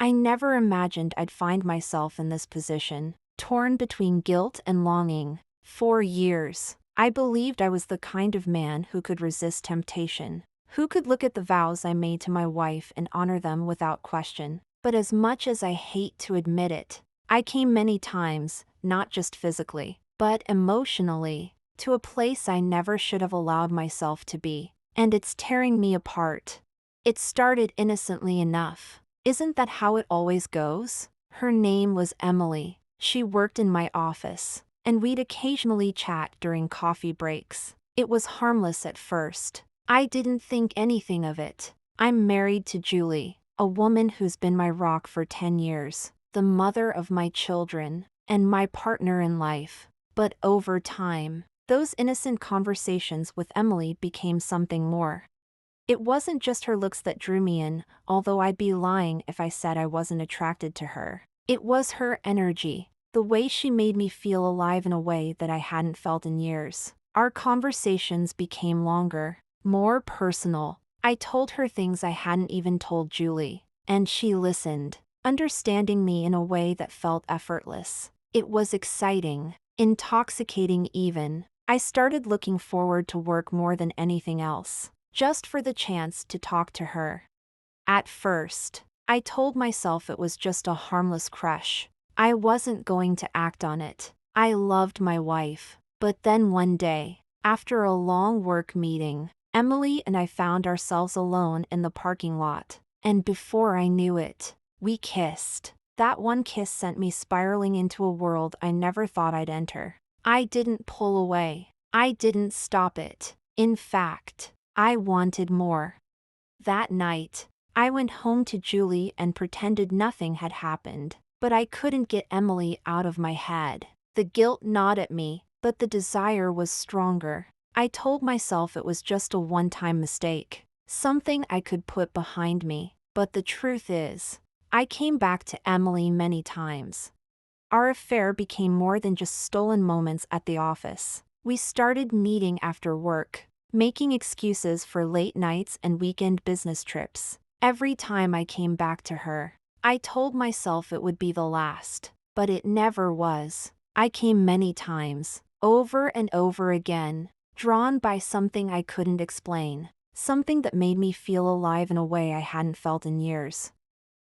I never imagined I'd find myself in this position, torn between guilt and longing. For years, I believed I was the kind of man who could resist temptation, who could look at the vows I made to my wife and honor them without question. But as much as I hate to admit it, I came many times, not just physically, but emotionally, to a place I never should have allowed myself to be. And it's tearing me apart. It started innocently enough. Isn't that how it always goes? Her name was Emily. She worked in my office, and we'd occasionally chat during coffee breaks. It was harmless at first. I didn't think anything of it. I'm married to Julie, a woman who's been my rock for 10 years, the mother of my children, and my partner in life. But over time, those innocent conversations with Emily became something more. It wasn't just her looks that drew me in, although I'd be lying if I said I wasn't attracted to her. It was her energy, the way she made me feel alive in a way that I hadn't felt in years. Our conversations became longer, more personal. I told her things I hadn't even told Julie, and she listened, understanding me in a way that felt effortless. It was exciting, intoxicating even. I started looking forward to work more than anything else, just for the chance to talk to her. At first, I told myself it was just a harmless crush. I wasn't going to act on it. I loved my wife. But then one day, after a long work meeting, Emily and I found ourselves alone in the parking lot. And before I knew it, we kissed. That one kiss sent me spiraling into a world I never thought I'd enter. I didn't pull away. I didn't stop it. In fact, I wanted more. That night, I went home to Julie and pretended nothing had happened. But I couldn't get Emily out of my head. The guilt gnawed at me, but the desire was stronger. I told myself it was just a one-time mistake, something I could put behind me. But the truth is, I came back to Emily many times. Our affair became more than just stolen moments at the office. We started meeting after work, making excuses for late nights and weekend business trips. Every time I came back to her, I told myself it would be the last, but it never was. I came many times, over and over again, drawn by something I couldn't explain, something that made me feel alive in a way I hadn't felt in years.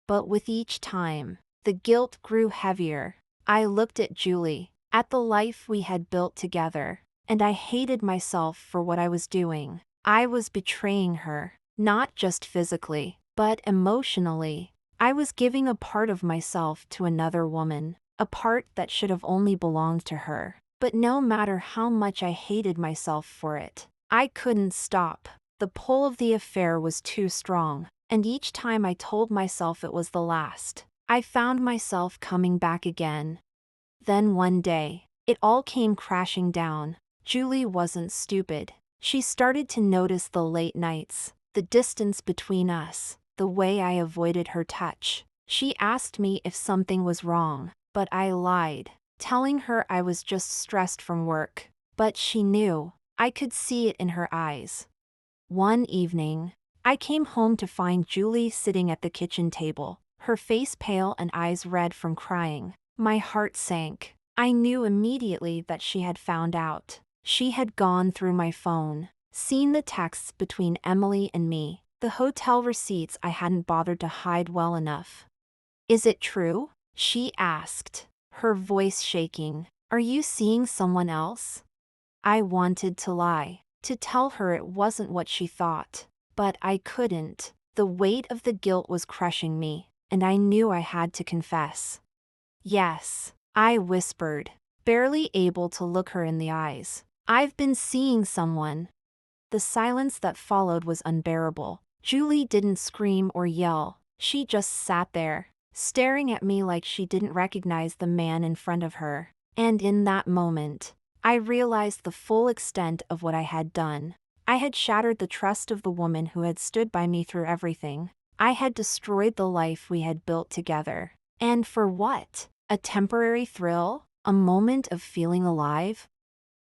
But with each time, the guilt grew heavier. I looked at Julie, at the life we had built together, and I hated myself for what I was doing. I was betraying her, not just physically, but emotionally. I was giving a part of myself to another woman, a part that should have only belonged to her. But no matter how much I hated myself for it, I couldn't stop. The pull of the affair was too strong, and each time I told myself it was the last, I found myself coming back again. Then one day, it all came crashing down. Julie wasn't stupid. She started to notice the late nights, the distance between us, the way I avoided her touch. She asked me if something was wrong, but I lied, telling her I was just stressed from work. But she knew. I could see it in her eyes. One evening, I came home to find Julie sitting at the kitchen table, her face pale and eyes red from crying. My heart sank. I knew immediately that she had found out. She had gone through my phone, seen the texts between Emily and me, the hotel receipts I hadn't bothered to hide well enough. "Is it true?" she asked, her voice shaking. "Are you seeing someone else?" I wanted to lie, to tell her it wasn't what she thought, but I couldn't. The weight of the guilt was crushing me, and I knew I had to confess. "Yes," I whispered, barely able to look her in the eyes. "I've been seeing someone." The silence that followed was unbearable. Julie didn't scream or yell. She just sat there, staring at me like she didn't recognize the man in front of her. And in that moment, I realized the full extent of what I had done. I had shattered the trust of the woman who had stood by me through everything. I had destroyed the life we had built together. And for what? A temporary thrill? A moment of feeling alive?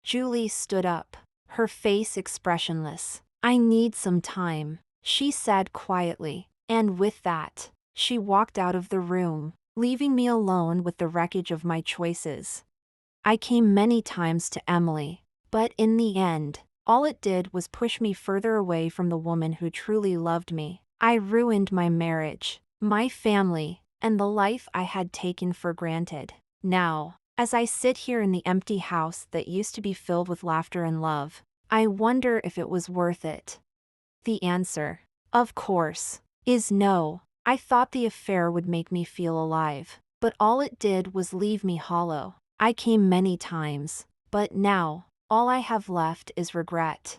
Julie stood up, her face expressionless. "I need some time," she said quietly, and with that, She walked out of the room, leaving me alone with the wreckage of my choices. I came many times to Emily, but in the end, all it did was push me further away from the woman who truly loved me. I ruined my marriage, my family, and the life I had taken for granted. Now, as I sit here in the empty house that used to be filled with laughter and love, I wonder if it was worth it. The answer, of course, is no. I thought the affair would make me feel alive, but all it did was leave me hollow. I came many times, but now, all I have left is regret.